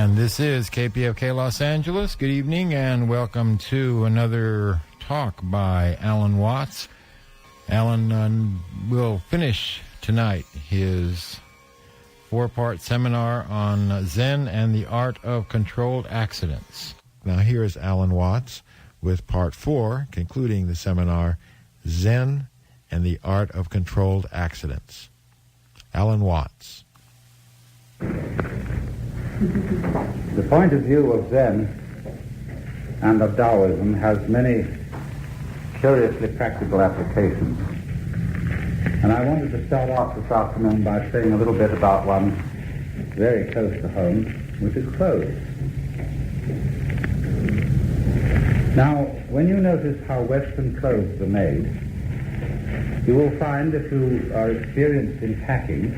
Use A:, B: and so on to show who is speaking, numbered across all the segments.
A: And this is KPFK Los Angeles. Good evening and welcome to another talk by Alan Watts. Alan will finish tonight his 4-part seminar on Zen and the Art of Controlled Accidents. Now here is Alan Watts with part 4, concluding the seminar, Zen and the Art of Controlled Accidents. Alan Watts.
B: The point of view of Zen and of Taoism has many curiously practical applications. And I wanted to start off this afternoon by saying a little bit about one very close to home, which is clothes. Now, when you notice how Western clothes are made, you will find, if you are experienced in packing,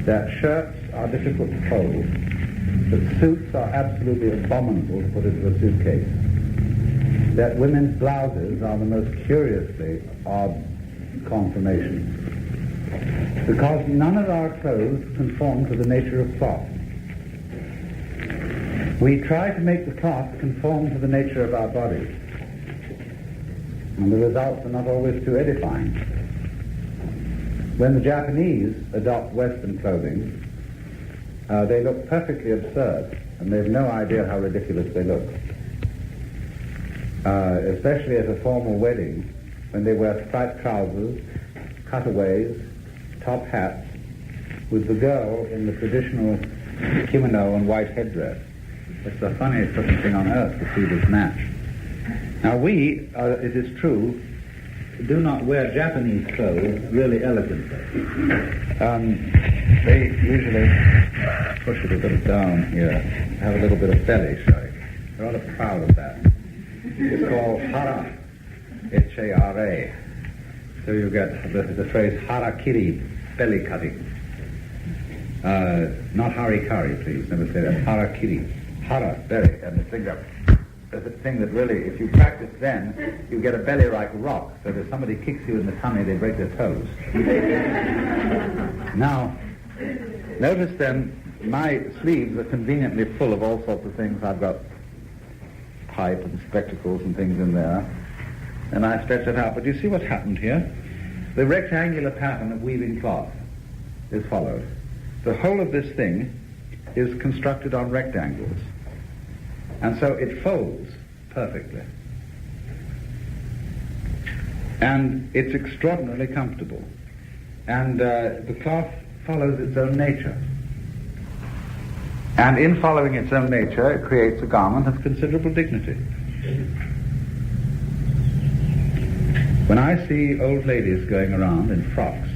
B: that shirts are difficult to fold, that suits are absolutely abominable to put into a suitcase, that women's blouses are the most curiously odd conformations, because none of our clothes conform to the nature of cloth. We try to make the cloth conform to the nature of our bodies, and the results are not always too edifying. When the Japanese adopt Western clothing, they look perfectly absurd, and they have no idea how ridiculous they look. Especially at a formal wedding, when they wear striped trousers, cutaways, top hats, with the girl in the traditional kimono and white headdress. It's the funniest looking thing on earth to see this match. Now we, it is true, do not wear Japanese clothes really elegantly. They usually push it a little down here, have a little bit of belly showing. They're rather proud of that. It's called hara, H-A-R-A. So you get the phrase harakiri, belly cutting. Not harikari, please, never say that. Harakiri. Hara, belly, and the thing that really, if you practice then, you get a belly like rock, so that if somebody kicks you in the tummy, they break their toes. Now, notice then, my sleeves are conveniently full of all sorts of things. I've got pipe and spectacles and things in there, and I stretch it out. But you see what's happened here? The rectangular pattern of weaving cloth is followed. The whole of this thing is constructed on rectangles, and so it folds perfectly. And it's extraordinarily comfortable. And the cloth follows its own nature. And in following its own nature, it creates a garment of considerable dignity. When I see old ladies going around in frocks,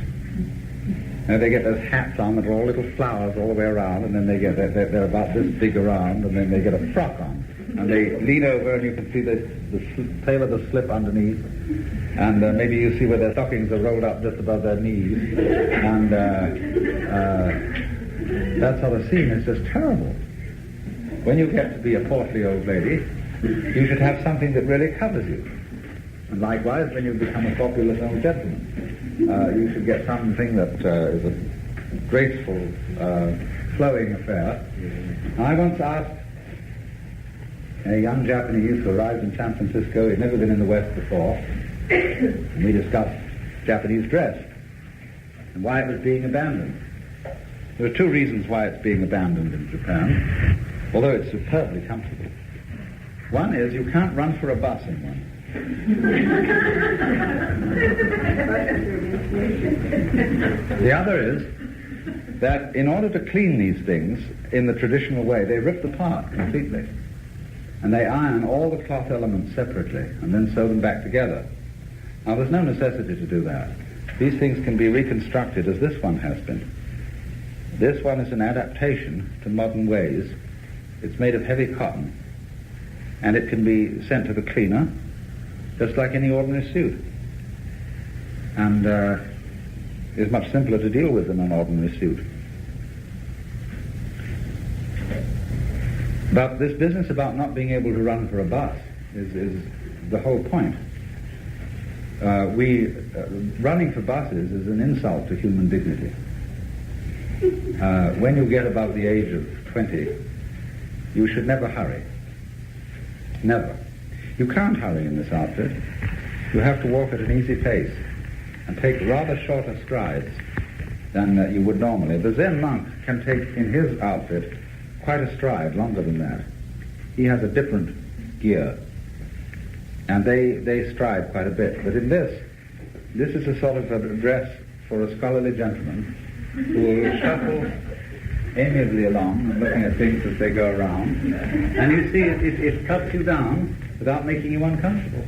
B: they get those hats on that are all little flowers all the way around, and then they're about this big around, and then they get a frock on. And they lean over, and you can see the tail of the slip underneath, and maybe you see where their stockings are rolled up just above their knees, and that sort of scene is just terrible. When you get to be a portly old lady, you should have something that really covers you. And likewise, when you become a populous old gentleman, you should get something that is a graceful, flowing affair. I once asked a young Japanese who arrived in San Francisco. He'd never been in the West before, and we discussed Japanese dress and why it was being abandoned. There are two reasons why it's being abandoned in Japan, although it's superbly comfortable. One is you can't run for a bus in one. The other is that in order to clean these things in the traditional way, they rip them apart completely. And they iron all the cloth elements separately and then sew them back together. Now, there's no necessity to do that. These things can be reconstructed as this one has been. This one is an adaptation to modern ways. It's made of heavy cotton, and it can be sent to the cleaner just like any ordinary suit, and is much simpler to deal with than an ordinary suit. But this business about not being able to run for a bus is the whole point. Running for buses is an insult to human dignity. When you get above the age of 20, you should never hurry. Never. You can't hurry in this outfit. You have to walk at an easy pace and take rather shorter strides than you would normally. The Zen monk can take in his outfit quite a stride, longer than that. He has a different gear, and they stride quite a bit. But in this is a sort of a dress for a scholarly gentleman who will shuffle amiably along and looking at things as they go around. And you see, it cuts you down without making you uncomfortable.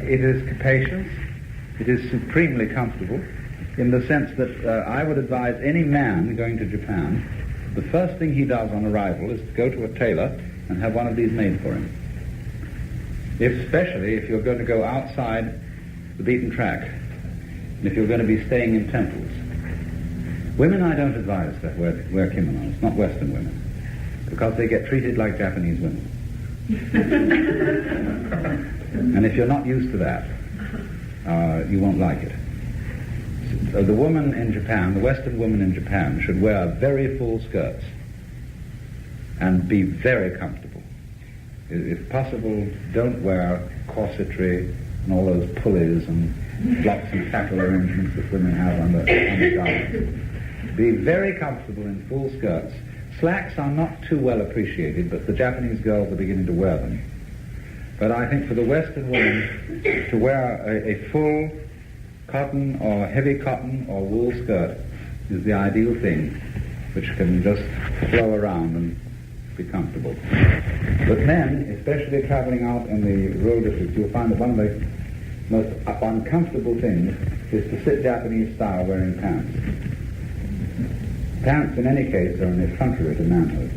B: It is capacious. It is supremely comfortable in the sense that I would advise any man going to Japan, the first thing he does on arrival is to go to a tailor and have one of these made for him. Especially if you're going to go outside the beaten track, and if you're going to be staying in temples. Women I don't advise that wear kimonos, not Western women, because they get treated like Japanese women. And if you're not used to that, you won't like it. So the woman in Japan, the Western woman in Japan, should wear very full skirts and be very comfortable. If possible, don't wear corsetry and all those pulleys and blocks and tackle arrangements that women have on the garments. Be very comfortable in full skirts. Slacks are not too well appreciated, but the Japanese girls are beginning to wear them. But I think for the Western woman to wear a full cotton or heavy cotton or wool skirt is the ideal thing, which can just flow around and be comfortable. But men, especially traveling out in the rural districts, you'll find that one of the most uncomfortable things is to sit Japanese style wearing pants. Pants, in any case, are an effrontery to manhood.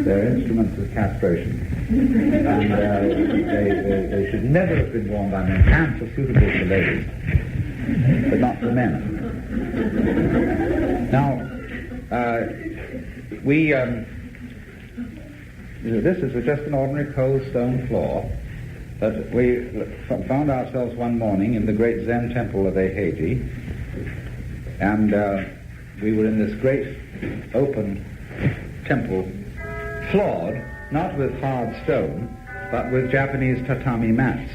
B: They're instruments of castration. And they should never have been worn by men. Pants are suitable for ladies, but not for men. Now, this is just an ordinary cold stone floor, but we found ourselves one morning in the great Zen temple of Eiheiji, and we were in this great open temple, floored, not with hard stone, but with Japanese tatami mats.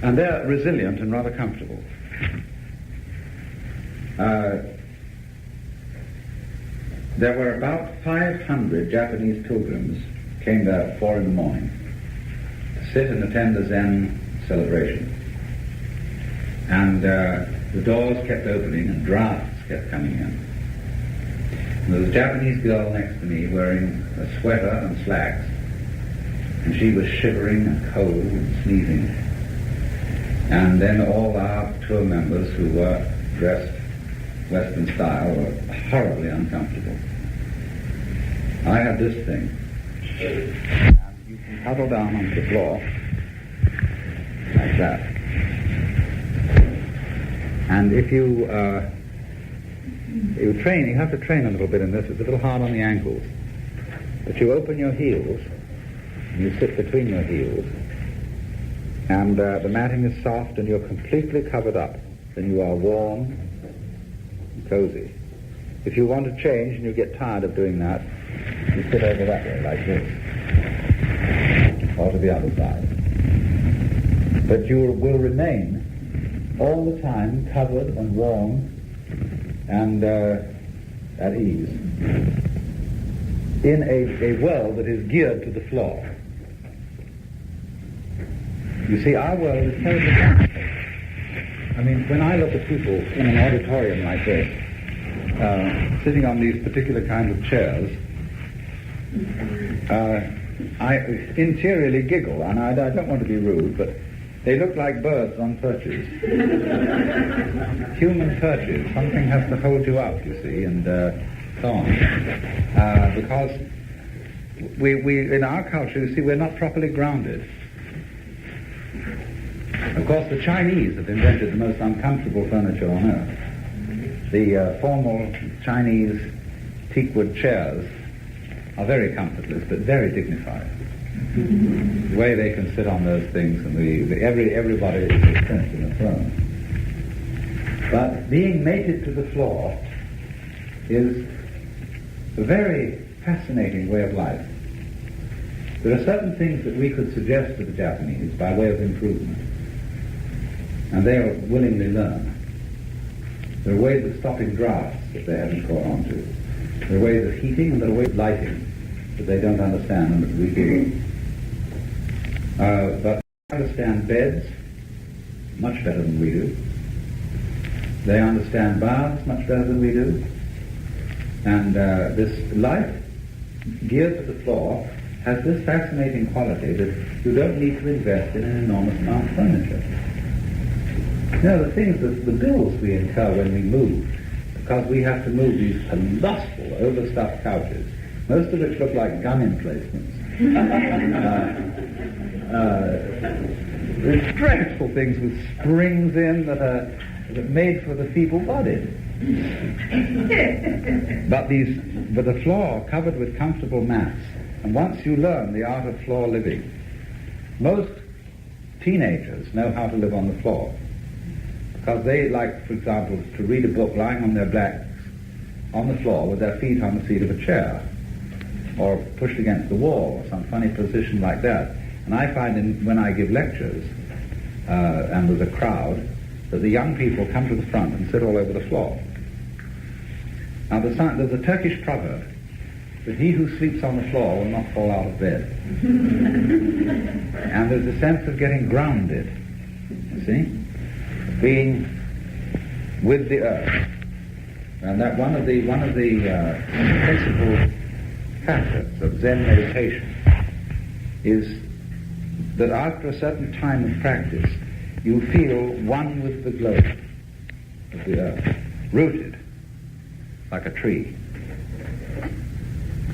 B: And they're resilient and rather comfortable. There were about 500 Japanese pilgrims came there at 4 in the morning to sit and attend the Zen celebration. And the doors kept opening and drafts kept coming in. And there was a Japanese girl next to me wearing a sweater and slacks, and she was shivering and cold and sneezing. And then all our tour members who were dressed Western style were horribly uncomfortable. I had this thing, and you can huddle down onto the floor like that. And if you have to train a little bit in this. It's a little hard on the ankles. But you open your heels, and you sit between your heels, and the matting is soft and you're completely covered up. Then you are warm and cozy. If you want to change and you get tired of doing that, you sit over that way like this, or to the other side. But you will remain all the time covered and warm and at ease in a world that is geared to the floor. You see, our world is terribly complicated. I mean, when I look at people in an auditorium like this, sitting on these particular kinds of chairs, I interiorly giggle, and I don't want to be rude, but they look like birds on perches. Human perches. Something has to hold you up, you see, and so on. Because we in our culture, you see, we're not properly grounded. Of course, the Chinese have invented the most uncomfortable furniture on earth. The formal Chinese teakwood chairs are very comfortless, but very dignified. The way they can sit on those things, and everybody is a prince in a throne. But being mated to the floor is a very fascinating way of life. There are certain things that we could suggest to the Japanese by way of improvement, and they will willingly learn. There are ways of stopping drafts that they haven't caught on to. There are ways of heating and there are ways of lighting that they don't understand and that we do. But they understand beds much better than we do. They understand baths much better than we do. And this life geared to the floor has this fascinating quality that you don't need to invest in an enormous amount of furniture. You know, the things, the bills we incur when we move, because we have to move these colossal, overstuffed couches, most of which look like gun emplacements. These dreadful things with springs in that are made for the feeble-bodied. But the floor covered with comfortable mats. And once you learn the art of floor living, most teenagers know how to live on the floor. Because they like, for example, to read a book lying on their backs on the floor with their feet on the seat of a chair, or pushed against the wall, or some funny position like that. And I find when I give lectures, and there's a crowd, that the young people come to the front and sit all over the floor. Now there's a Turkish proverb that he who sleeps on the floor will not fall out of bed. And there's a sense of getting grounded, you see, being with the earth. And that one of the principal facets of Zen meditation is that after a certain time of practice, you feel one with the globe of the earth, rooted like a tree.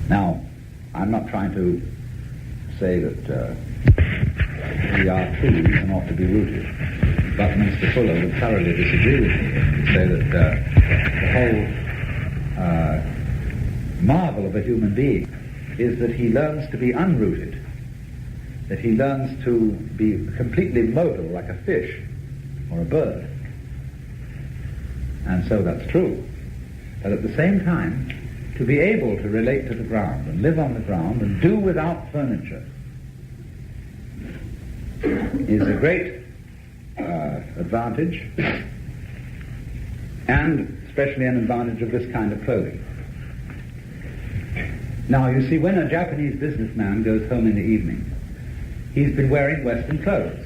B: Now, I'm not trying to say that we are trees and ought to be rooted. Buckminster Fuller would thoroughly disagree with me and say that the whole marvel of a human being is that he learns to be unrooted, that he learns to be completely modal like a fish or a bird. And so that's true. But at the same time, to be able to relate to the ground and live on the ground and do without furniture is a great advantage, and especially an advantage of this kind of clothing. Now, you see, when a Japanese businessman goes home in the evening, he's been wearing Western clothes.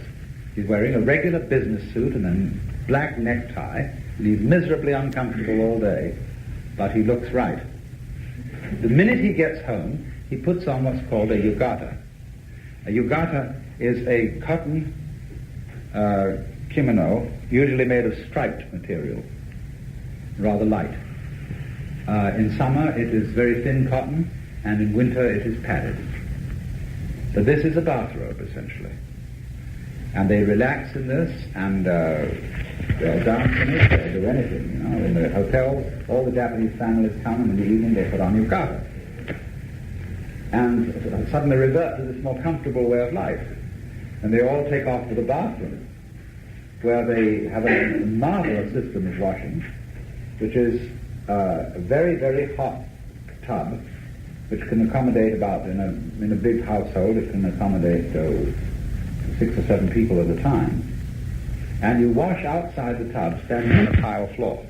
B: He's wearing a regular business suit and a black necktie, and he's miserably uncomfortable all day, but he looks right. The minute he gets home, he puts on what's called a yukata. A yukata is a cotton kimono, usually made of striped material, rather light. In summer it is very thin cotton, and in winter it is padded. But this is a bathrobe, essentially. And they relax in this, and they'll dance in it, they'll do anything, you know. In the hotels, all the Japanese families come, and in the evening they put on yukata. And suddenly revert to this more comfortable way of life. And they all take off to the bathroom, where they have a marvelous system of washing, which is a very, very hot tub, which can accommodate about, in a big household, it can accommodate 6 or 7 people at a time. And you wash outside the tub, standing on a tile floor.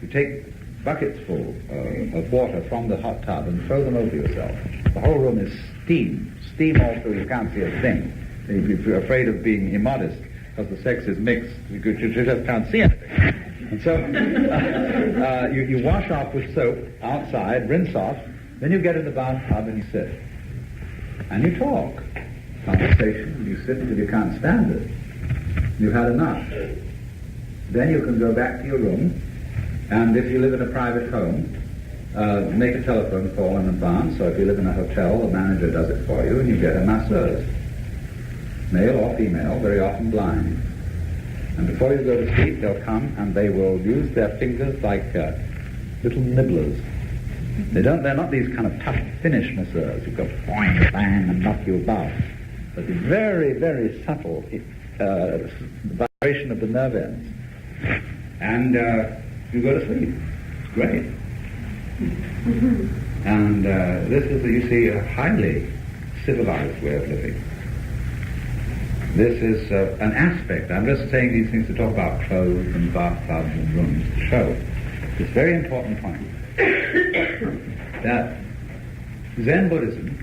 B: You take buckets full of water from the hot tub and throw them over yourself. The whole room is steam all through, you can't see a thing. If you're afraid of being immodest, because the sex is mixed, you just can't see anything. And so you wash off with soap outside, rinse off, then you get in the bathtub and you sit. And you talk. Conversation, you sit until you can't stand it. You've had enough. Then you can go back to your room, and if you live in a private home, make a telephone call in advance, so if you live in a hotel, the manager does it for you, and you get a masseuse. Male or female, very often blind. And before you go to sleep, they'll come and they will use their fingers like little nibblers. They're not these kind of tough finish masseurs who go boing, bang, and knock you about. But the very, very subtle vibration of the nerve ends. And you go to sleep. It's great. And this is, you see, a highly civilized way of living. This is an aspect. I'm just saying these things to talk about clothes and bathtubs and rooms to show this very important point that Zen Buddhism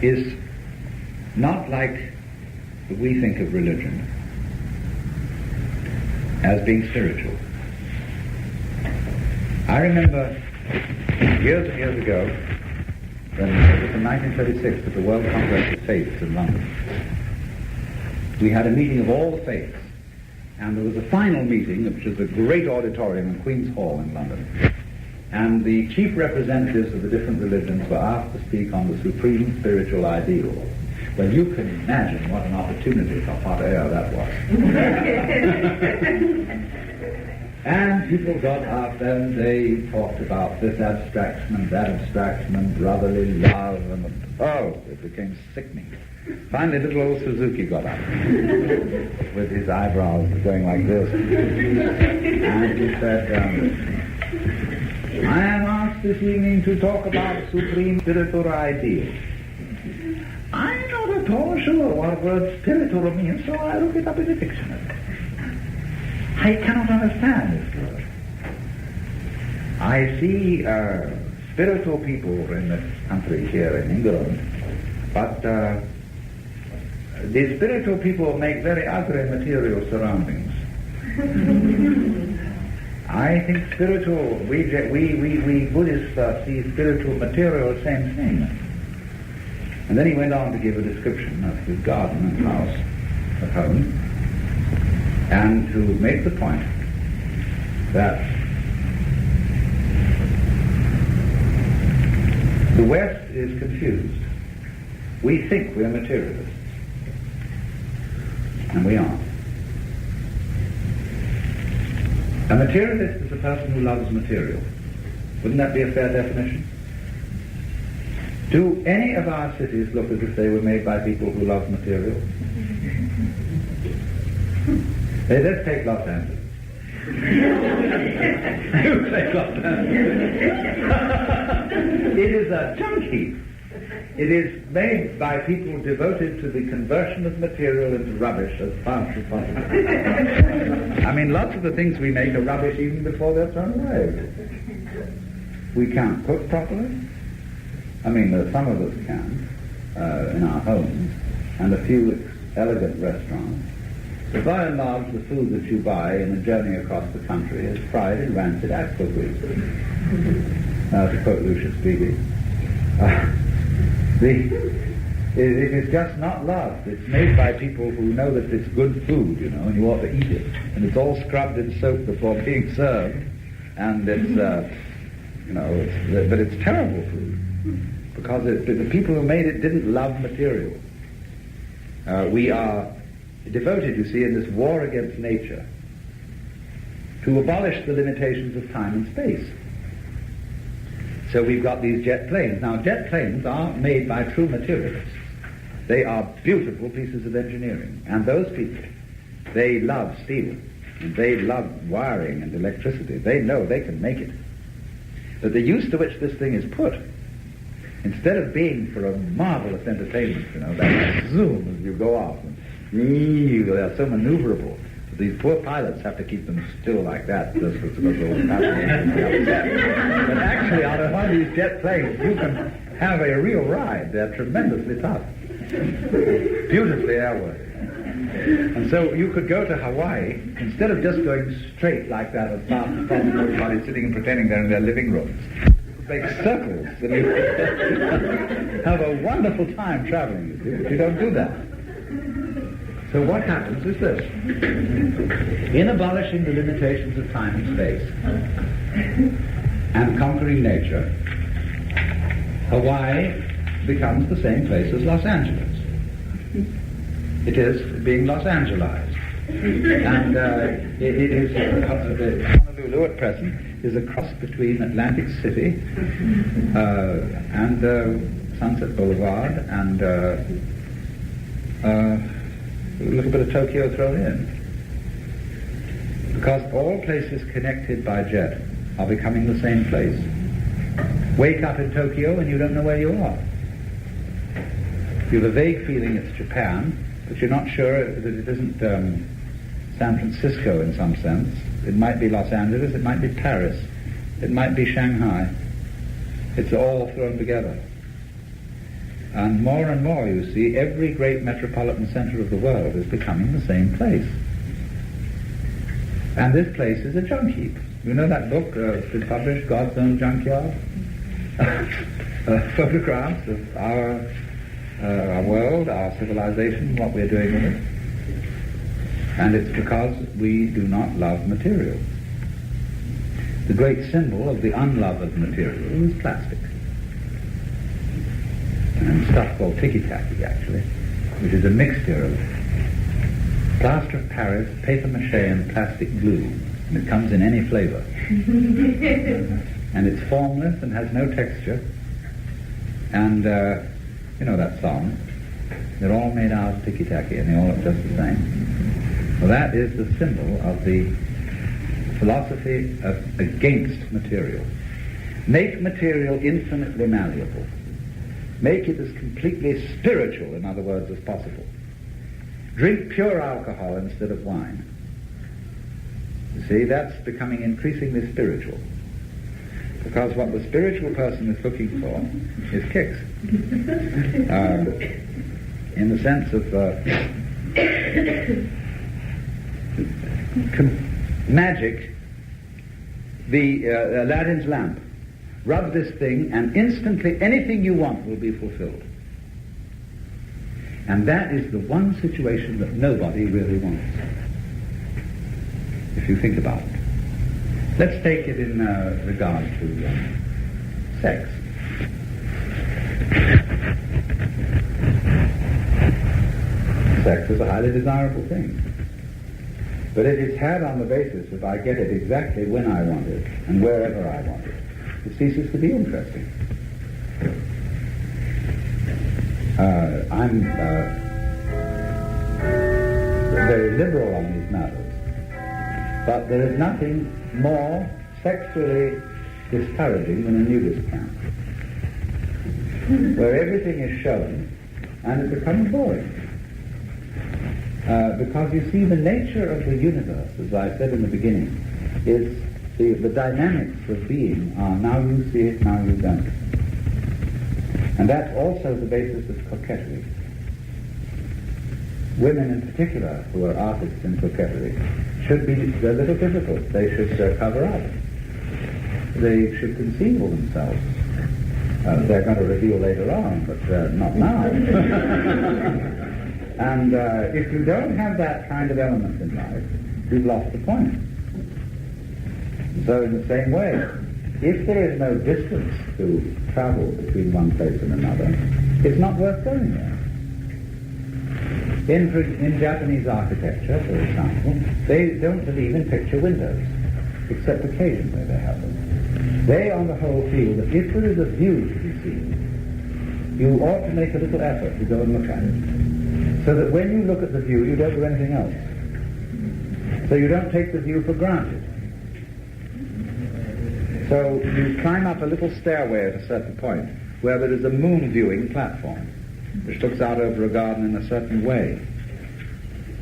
B: is not like we think of religion as being spiritual. I remember years and years ago, when it was in 1936 at the World Congress of Faiths in London, we had a meeting of all the faiths, and there was a final meeting, which is a great auditorium in Queen's Hall in London, and the chief representatives of the different religions were asked to speak on the supreme spiritual ideal. Well, you can imagine what an opportunity for hot air that was. And people got up and they talked about this abstraction and that abstraction and brotherly love, and it became sickening. Finally, little old Suzuki got up with his eyebrows going like this, and he said, I am asked this evening to talk about supreme spiritual ideal. I'm not at all sure what word spiritual means, so I look it up in the dictionary. I cannot understand this word. I see spiritual people in this country here in England, but the spiritual people make very ugly material surroundings. I think spiritual, we Buddhists see spiritual material the same thing. And then he went on to give a description of his garden and house at home, and to make the point that the West is confused. We think we're materialists, and we aren't. A materialist is a person who loves material. Wouldn't that be a fair definition? Do any of our cities look as if they were made by people who love material? Hey, let's take Los Angeles. You take Los Angeles. It is a junk heap. It is made by people devoted to the conversion of material into rubbish as fast as possible. I mean, lots of the things we make are rubbish even before they're thrown away. We can't cook properly. I mean, some of us can, in our homes, and a few elegant restaurants. But by and large, the food that you buy in a journey across the country is fried in rancid axle grease, to quote Lucius Beebe. It is just not loved. It's made by people who know that it's good food, and you ought to eat it. And it's all scrubbed in soap before being served, and it's, but it's terrible food. Because the people who made it didn't love material. We are devoted, you see, in this war against nature to abolish the limitations of time and space. So we've got these jet planes. Now, jet planes are made by true materialists. They are beautiful pieces of engineering. And those people, they love steel, and they love wiring and electricity. They know they can make it. But the use to which this thing is put, instead of being for a marvelous entertainment, that zoom as you go off, and they're so maneuverable. These poor pilots have to keep them still like that just because they'll But actually, out of one of these jet planes, you can have a real ride. They're tremendously tough. Beautifully airworthy. And so you could go to Hawaii, instead of just going straight like that as fast as possible, everybody sitting and pretending they're in their living rooms. Make circles, and you have a wonderful time traveling, but you don't do that. So what happens is this. In abolishing the limitations of time and space and conquering nature, Hawaii becomes the same place as Los Angeles. It is being Los Angelized. And it is Honolulu at present is a cross between Atlantic City and Sunset Boulevard and a little bit of Tokyo thrown in. Because all places connected by jet are becoming the same place. Wake up in Tokyo and you don't know where you are. You have a vague feeling it's Japan, but you're not sure that it isn't San Francisco in some sense. It might be Los Angeles, it might be Paris, it might be Shanghai. It's all thrown together. And more, you see, every great metropolitan center of the world is becoming the same place. And this place is a junk heap. You know that book that's been published, God's Own Junkyard? Photographs of our world, our civilization, what we're doing with it. And it's because we do not love material. The great symbol of the unlove of material is plastic. And stuff called tiki-taki, actually, which is a mixture of plaster of Paris, paper mache, and plastic glue. And it comes in any flavor. And it's formless and has no texture. And, you know that song? They're all made out of tiki-taki and they all look just the same. Well, that is the symbol of the philosophy against material. Make material infinitely malleable. Make it as completely spiritual, in other words, as possible. Drink pure alcohol instead of wine. You see, that's becoming increasingly spiritual. Because what the spiritual person is looking for is kicks. In the sense of magic, the Aladdin's lamp. Rub this thing and instantly anything you want will be fulfilled. And that is the one situation that nobody really wants, if you think about it. Let's take it in regard to sex. Sex is a highly desirable thing. But it is had on the basis if I get it exactly when I want it and wherever I want it, it ceases to be interesting. I'm very liberal on these matters, but there is nothing more sexually discouraging than a nudist camp, where everything is shown and it becomes boring. Because you see, the nature of the universe, as I said in the beginning, is the dynamics of being are now you see it, now you don't. And that's also the basis of coquetry. Women in particular, who are artists in coquetry, should be a little difficult. They should cover up. They should conceal themselves. They're going to reveal later on, but not now. And if you don't have that kind of element in life, you've lost the point. So in the same way, if there is no distance to travel between one place and another, it's not worth going there. In Japanese architecture, for example, they don't believe in picture windows, except occasionally they have them. They, on the whole, feel that if there is a view to be seen, you ought to make a little effort to go and look at it, so that when you look at the view, you don't do anything else. So you don't take the view for granted. So you climb up a little stairway at a certain point where there is a moon viewing platform which looks out over a garden in a certain way.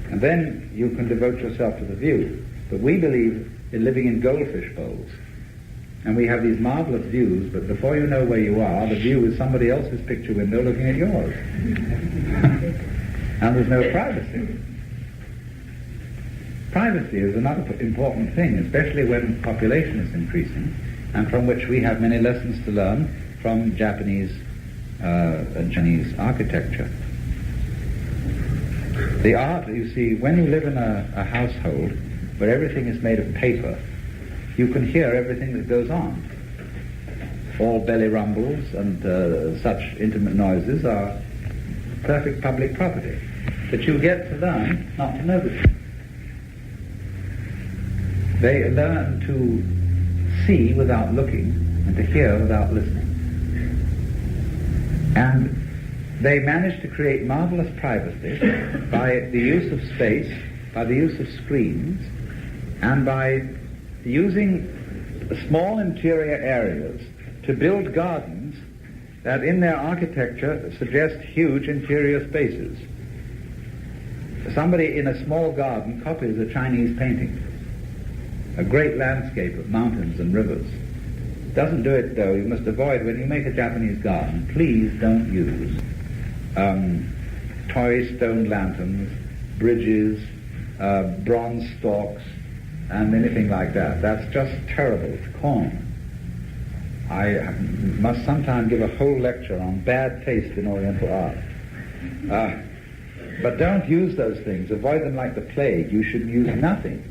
B: And then you can devote yourself to the view. But we believe in living in goldfish bowls. And we have these marvelous views, but before you know where you are, the view is somebody else's picture window looking at yours. And there's no privacy. Privacy is another important thing, especially when population is increasing, and from which we have many lessons to learn from Japanese architecture. The art, you see, when you live in a household where everything is made of paper, you can hear everything that goes on. All belly rumbles and such intimate noises are perfect public property. But you get to learn not to notice them. They learn to see without looking and to hear without listening. And they manage to create marvelous privacy by the use of space, by the use of screens, and by using small interior areas to build gardens that in their architecture suggest huge interior spaces. Somebody in a small garden copies a Chinese painting, a great landscape of mountains and rivers. Doesn't do it, though. You must avoid, when you make a Japanese garden, please don't use toy stone lanterns, bridges, bronze stalks, and anything like that. That's just terrible. It's corn. I must sometime give a whole lecture on bad taste in Oriental art. But don't use those things. Avoid them like the plague. You should use nothing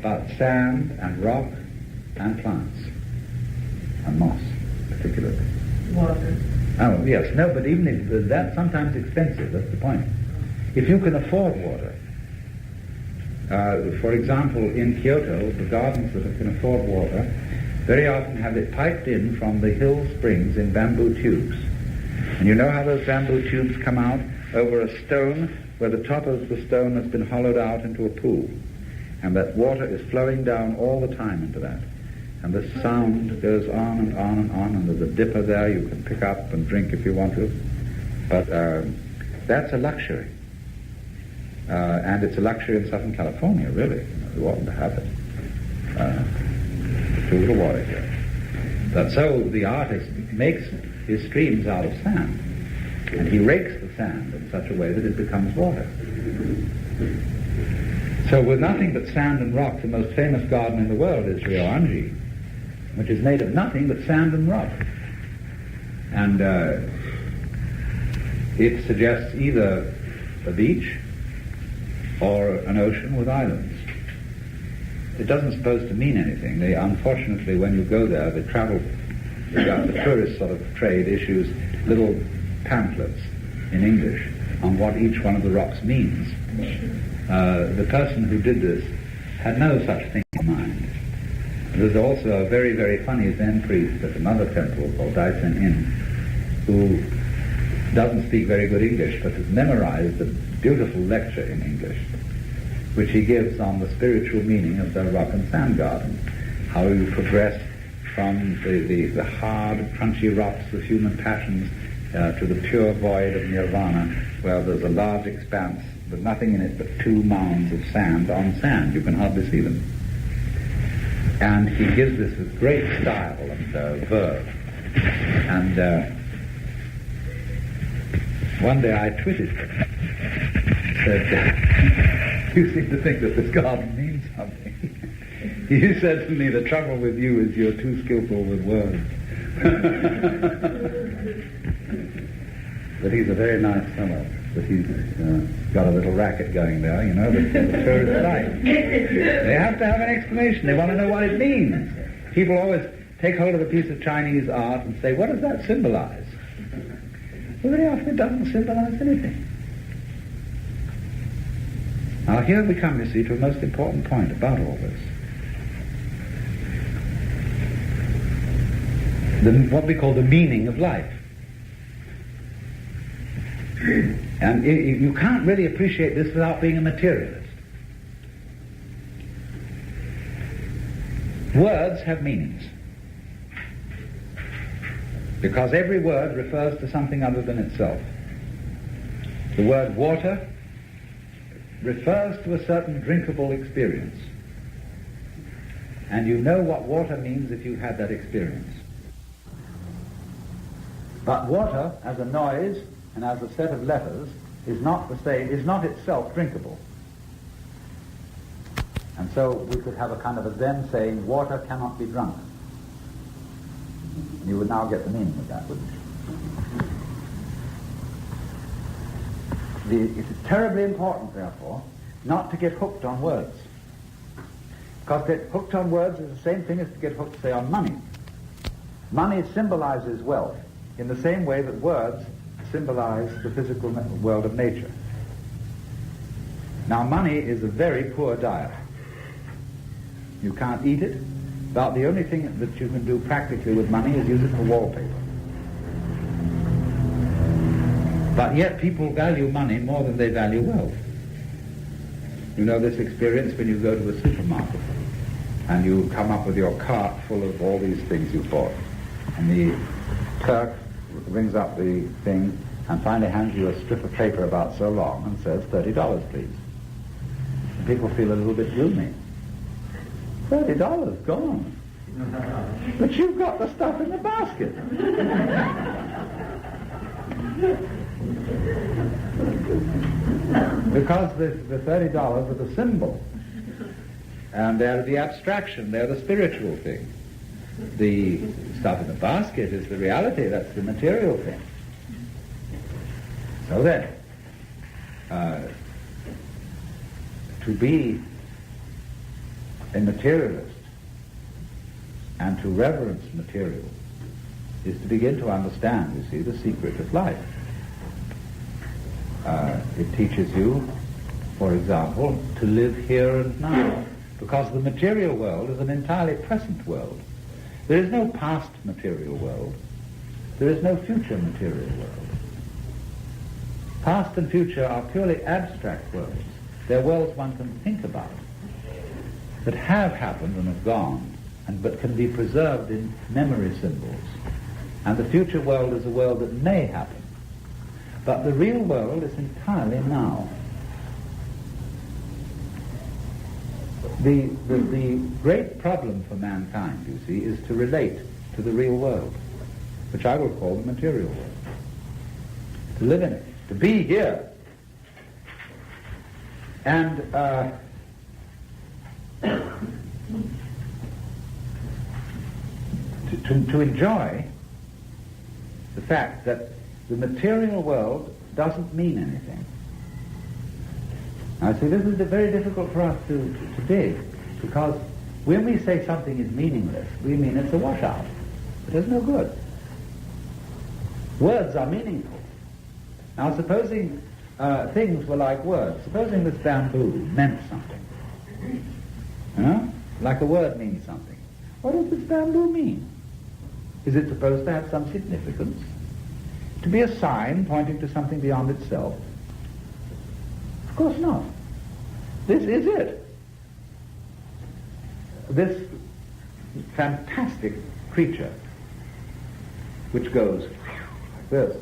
B: but sand and rock and plants. And moss, particularly.
C: Water.
B: Oh, yes. No, but even if that's sometimes expensive, that's the point. If you can afford water, for example, in Kyoto, the gardens that can afford water very often have it piped in from the hill springs in bamboo tubes. And you know how those bamboo tubes come out over a stone where the top of the stone has been hollowed out into a pool. And that water is flowing down all the time into that. And the sound goes on and on and on, and there's a dipper there you can pick up and drink if you want to. But that's a luxury. And it's a luxury in Southern California, really. You oughtn't to have it. Too little water here. But so the artist makes his streams out of sand, and he rakes the sand in such a way that it becomes water. So with nothing but sand and rock, the most famous garden in the world is Ryoanji, which is made of nothing but sand and rock. And it suggests either a beach or an ocean with islands. It doesn't supposed to mean anything. They, unfortunately, when you go there, the tourist sort of trade issues little pamphlets in English on what each one of the rocks means. The person who did this had no such thing in mind. There's also a very, very funny Zen priest at another temple called Daisen Inn, who doesn't speak very good English, but has memorized a beautiful lecture in English, which he gives on the spiritual meaning of the rock and sand garden, how you progress from the hard, crunchy rocks of human passions to the pure void of nirvana, where there's a large expanse with nothing in it but two mounds of sand on sand. You can hardly see them. And he gives this with great style and verve. And one day I twitted him, said, you seem to think that this garden means something. He said to me, the trouble with you is you're too skillful with words. But he's a very nice fellow. But he's got a little racket going there, you know, the tourist site. They have to have an explanation. They want to know what it means. People always take hold of a piece of Chinese art and say, what does that symbolize? Well, very often it doesn't symbolize anything. Now here we come, you see, to a most important point about all this. What we call the meaning of life. And you can't really appreciate this without being a materialist. Words have meanings. Because every word refers to something other than itself. The word water refers to a certain drinkable experience. And you know what water means if you've had that experience. But water, as a noise and as a set of letters, is not the same, is not itself drinkable. And so we could have a kind of a Zen saying, water cannot be drunk. And you would now get the meaning of that, wouldn't you? It's terribly important, therefore, not to get hooked on words. Because to get hooked on words is the same thing as to get hooked, say, on money. Money symbolizes wealth in the same way that words symbolize the physical world of nature. Now, money is a very poor diet. You can't eat it. About the only thing that you can do practically with money is use it for wallpaper. But yet people value money more than they value wealth. You know this experience when you go to a supermarket and you come up with your cart full of all these things you bought. And the clerk rings up the thing and finally hands you a strip of paper about so long and says, $30, please. And people feel a little bit gloomy. $30 gone. But you've got the stuff in the basket. Because the $30 are the symbol. And they're the abstraction, they're the spiritual thing. The stuff in the basket is the reality, that's the material thing. So then, to be a materialist and to reverence material is to begin to understand, you see, the secret of life. It teaches you, for example, to live here and now, because the material world is an entirely present world. There is no past material world. There is no future material world. Past and future are purely abstract worlds. They're worlds one can think about, that have happened and have gone, but can be preserved in memory symbols. And the future world is a world that may happen. But the real world is entirely now. The great problem for mankind, you see, is to relate to the real world, which I will call the material world. To live in it, to be here. And to enjoy the fact that the material world doesn't mean anything. Now, see, this is very difficult for us to dig, because when we say something is meaningless, we mean it's a washout. It does no good. Words are meaningful. Now, supposing things were like words. Supposing this bamboo meant something. Like a word means something. What does this bamboo mean? Is it supposed to have some significance? To be a sign pointing to something beyond itself? Of course not. This is it. This fantastic creature which goes like this.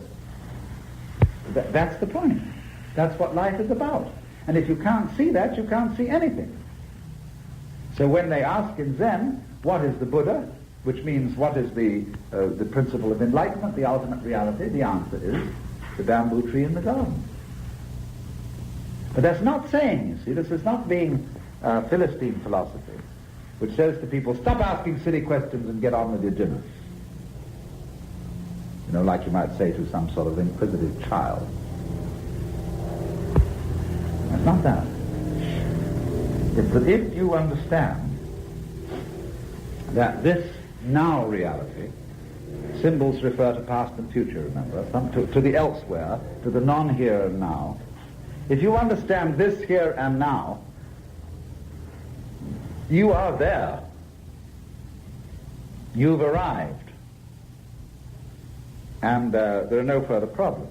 B: That's the point. That's what life is about. And if you can't see that, you can't see anything. So when they ask in Zen, what is the Buddha? Which means, what is the principle of enlightenment, the ultimate reality? The answer is the bamboo tree in the garden. But that's not saying, you see, this is not being Philistine philosophy, which says to people, stop asking silly questions and get on with your dinners. You know, like you might say to some sort of inquisitive child. That's not that. It's that if you understand that this now reality, symbols refer to past and future, remember, to the elsewhere, to the non-here and now. If you understand this here and now, you are there. You've arrived. And there are no further problems.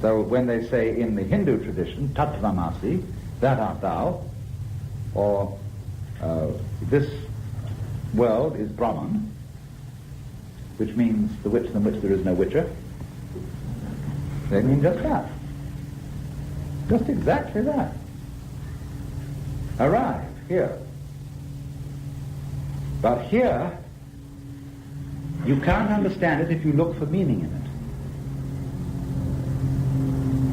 B: So when they say in the Hindu tradition, Tattvamasi, that art thou, or this world is Brahman, which means the witch than which there is no witcher, they mean just that. Just exactly that. Arrive here. But here, you can't understand it if you look for meaning in it.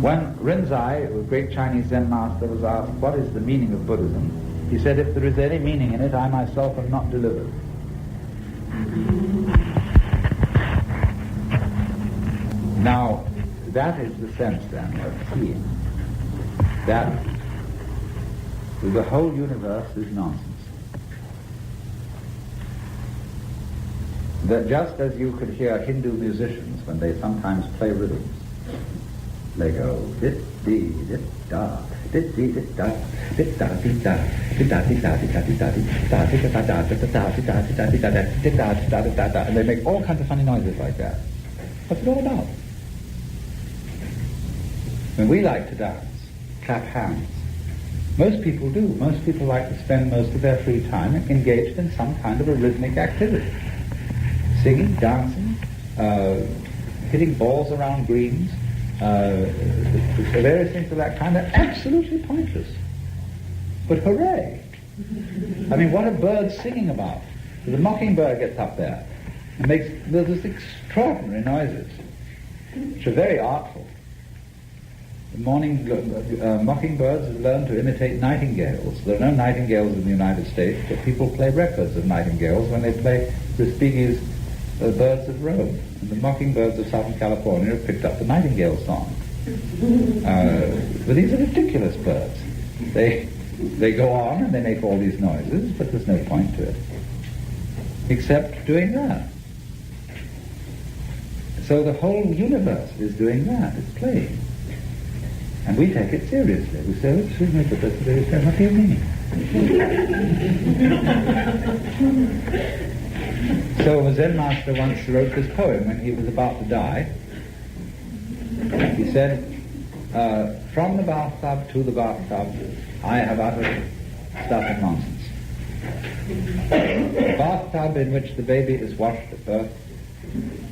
B: When Rinzai, a great Chinese Zen master, was asked, what is the meaning of Buddhism? He said, if there is any meaning in it, I myself am not delivered. Now, that is the sense, then, of seeing that the whole universe is nonsense. That just as you could hear Hindu musicians when they sometimes play rhythms, they go dit dee dit da dit dee dit da dit da dit da dit da dit da dit da dit da dit da dit da da dit da dit da dit da dit da dit da dit da da, and they make all kinds of funny noises like that. What's it all about? When we like to dance, clap hands, Most people do. Most people like to spend most of their free time engaged in some kind of a rhythmic activity. Singing, dancing, hitting balls around greens, various things of that kind are absolutely pointless. But hooray! I mean, what are birds singing about? The mockingbird gets up there and makes those extraordinary noises, which are very artful. The mockingbirds have learned to imitate nightingales. There are no nightingales in the United States, but people play records of nightingales when they play Respighi's Birds of Rome. And the mockingbirds of Southern California have picked up the nightingale song. But these are ridiculous birds. They go on and they make all these noises, but there's no point to it, except doing that. So the whole universe is doing that. It's playing. And we take it seriously. We say, oh, excuse me, but that's very serious. What do you mean? So a Zen master once wrote this poem when he was about to die. He said, from the bathtub to the bathtub, I have uttered stuff and nonsense. The bathtub in which the baby is washed at birth,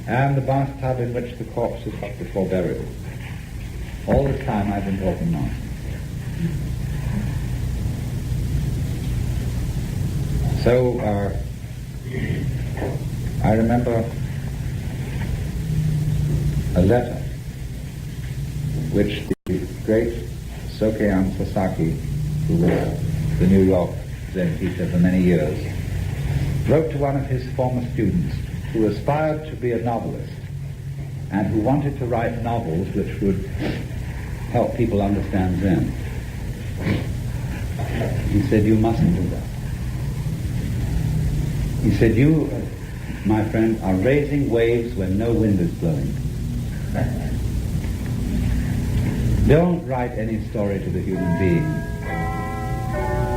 B: and the bathtub in which the corpse is put before burial. All this time I've been talking nonsense. So, I remember a letter which the great Sokean Sasaki, who was the New York Zen teacher for many years, wrote to one of his former students who aspired to be a novelist and who wanted to write novels which would help people understand Zen. He said, you mustn't do that. He said, you, my friend, are raising waves when no wind is blowing. Don't write any story to the human being.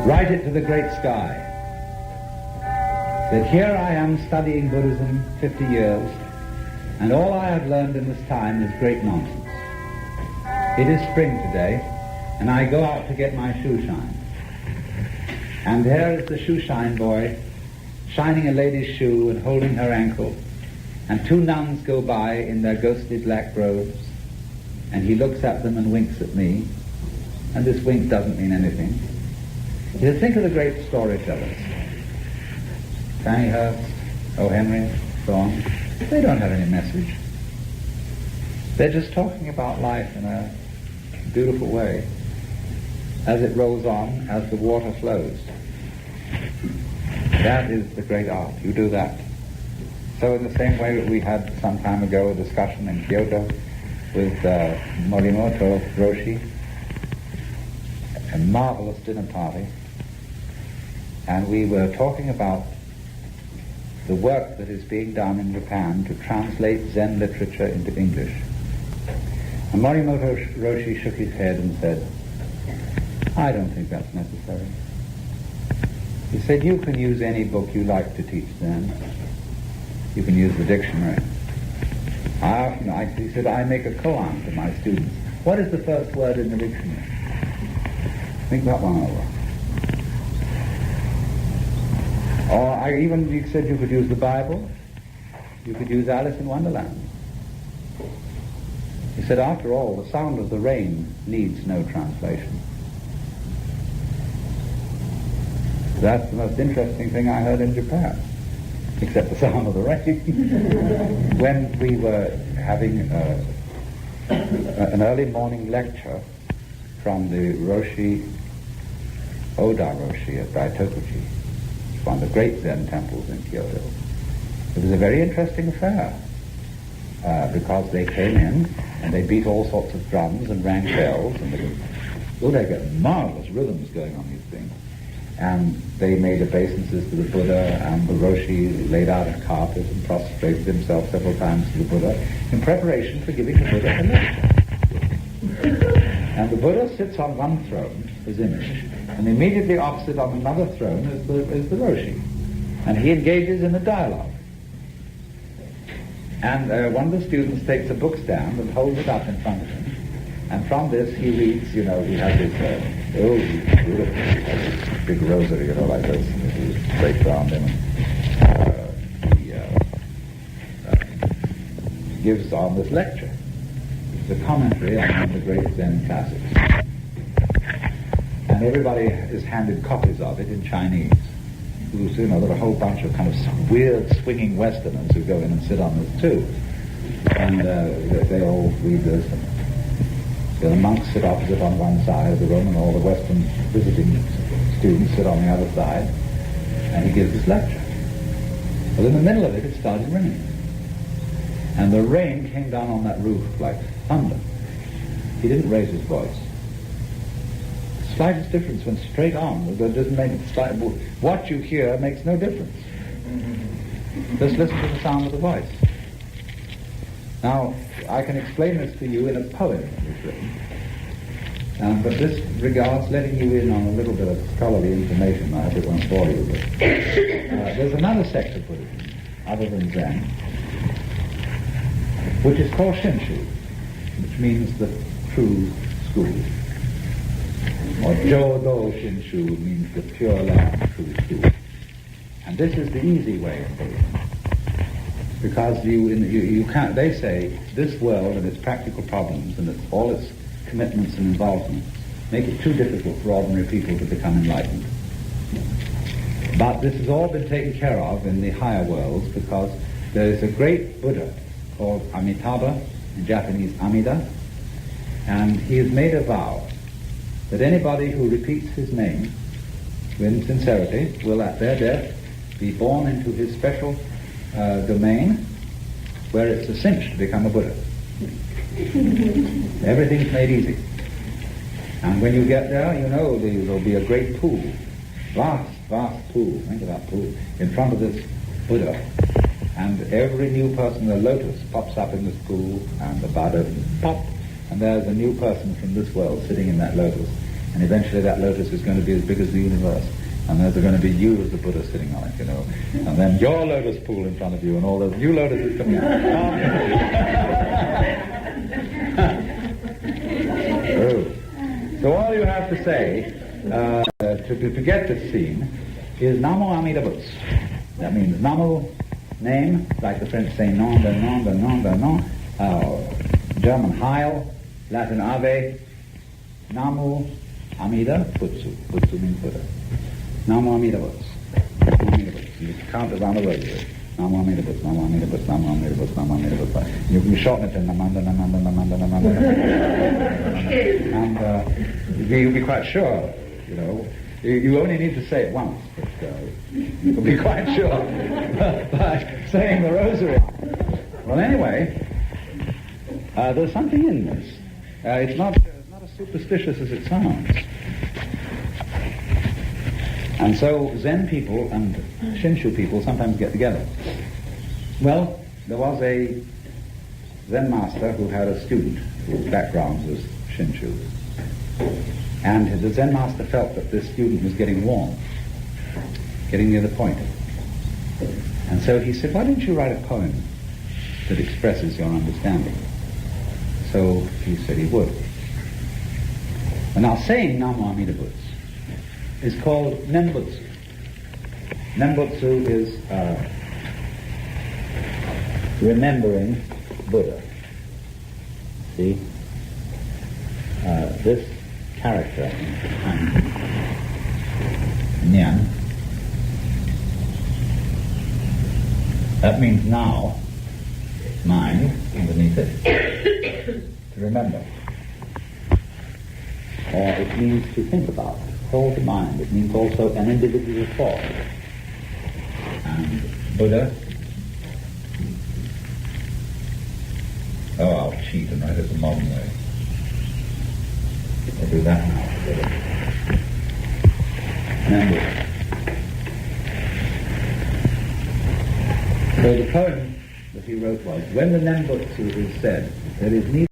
B: Write it to the great sky. That here I am studying Buddhism 50 years, and all I have learned in this time is great nonsense. It is spring today, and I go out to get my shoe shine. And there is the shoe shine boy, shining a lady's shoe and holding her ankle, and two nuns go by in their ghostly black robes, and he looks at them and winks at me, and this wink doesn't mean anything. You think of the great storytellers, Fanny Hurst, O. Henry, so on. They don't have any message. They're just talking about life in a beautiful way, as it rolls on, as the water flows. That is the great art. You do that. So in the same way that we had some time ago a discussion in Kyoto with Morimoto Roshi, a marvelous dinner party, and we were talking about the work that is being done in Japan to translate Zen literature into English. And Morimoto Roshi shook his head and said, I don't think that's necessary. He said, you can use any book you like to teach Zen. You can use the dictionary. He said, I make a koan to my students. What is the first word in the dictionary? Think that one over. Or you said you could use the Bible. You could use Alice in Wonderland. He said, after all, the sound of the rain needs no translation. That's the most interesting thing I heard in Japan, except the sound of the rain. When we were having an early morning lecture from the Roshi, Oda Roshi at Daitokuchi, one of the great Zen temples in Kyoto. It was a very interesting affair, because they came in and they beat all sorts of drums and rang bells, and they got marvelous rhythms going on these things. And they made obeisances to the Buddha, and the Roshi laid out a carpet and prostrated himself several times to the Buddha in preparation for giving the Buddha a lecture. And the Buddha sits on one throne, his image, and immediately opposite on another throne is the Roshi. And he engages in a dialogue. And one of the students takes a book stand and holds it up in front of him And from this he reads, he has this, beautiful, he has this big rosary, like this, and he breaks around him, and he gives on this lecture. It's a commentary on one of the great Zen classics. And everybody is handed copies of it in Chinese. There are a whole bunch of kind of weird swinging Westerners who go in and sit on this too. And they all read this. The monks sit opposite on one side of the room, and all the Western visiting students sit on the other side. And he gives this lecture. Well, in the middle of it, it started raining. And the rain came down on that roof like thunder. He didn't raise his voice. The slightest difference went straight on. It doesn't make what you hear makes no difference. Just listen to the sound of the voice. Now, I can explain this to you in a poem that was written, but this regards letting you in on a little bit of scholarly information. I hope it won't bore you. But, there's another sect of Buddhism, other than Zen, which is called Shinshu, which means the true school. Or Jodo Shinshu means the pure land true school. And this is the easy way of Buddhism. Because you can't, they say, this world and its practical problems and all its commitments and involvements make it too difficult for ordinary people to become enlightened. But this has all been taken care of in the higher worlds because there is a great Buddha called Amitabha, in Japanese Amida, and he has made a vow that anybody who repeats his name with sincerity will at their death be born into his special domain where it's a cinch to become a Buddha. Everything's made easy. And when you get there, there'll be a great pool, vast pool, think of that pool, in front of this Buddha. And every new person, the lotus pops up in this pool, and the Buddha pop, and there's a new person from this world sitting in that lotus. And eventually that lotus is going to be as big as the universe. And there's going to be you as the Buddha sitting on it, And then your lotus pool in front of you and all those new lotuses coming out. So all you have to say to get this scene is Namo Amida Butsu. That means Namo, name, like the French say nom de nom de nom de nom. German Heil, Latin Ave, Namo Amida Butsu. Butsu means Buddha. Namo Amida Butsu. Namo Amida Butsu. You count it around the way with it. Namo Amida Butsu, Namo Amida Butsu, Namo Amida Butsu, Namo Amida Butsu. You can shorten it to Namanda, Namanda, Namanda, Namanda. And you'll be quite sure, You only need to say it once, but you'll be quite sure by saying the rosary. Well, anyway, there's something in this. It's not as superstitious as it sounds. And so Zen people and Shinshu people sometimes get together. Well, there was a Zen master who had a student whose background was Shinshu. And the Zen master felt that this student was getting warm, getting near the point. And so he said, why don't you write a poem that expresses your understanding? So he said he would. And now saying Namo Amida Butsu is called Nembutsu. Nembutsu is remembering Buddha. See? This character, Nyan, that means now, mind, underneath it, to remember. Or it means to think about, hold the mind. It means also an individual thought. And Buddha, I'll cheat and write it the modern way. I'll do that now. Remember. So the poem that he wrote was, when the Nembutsu is said, there is neither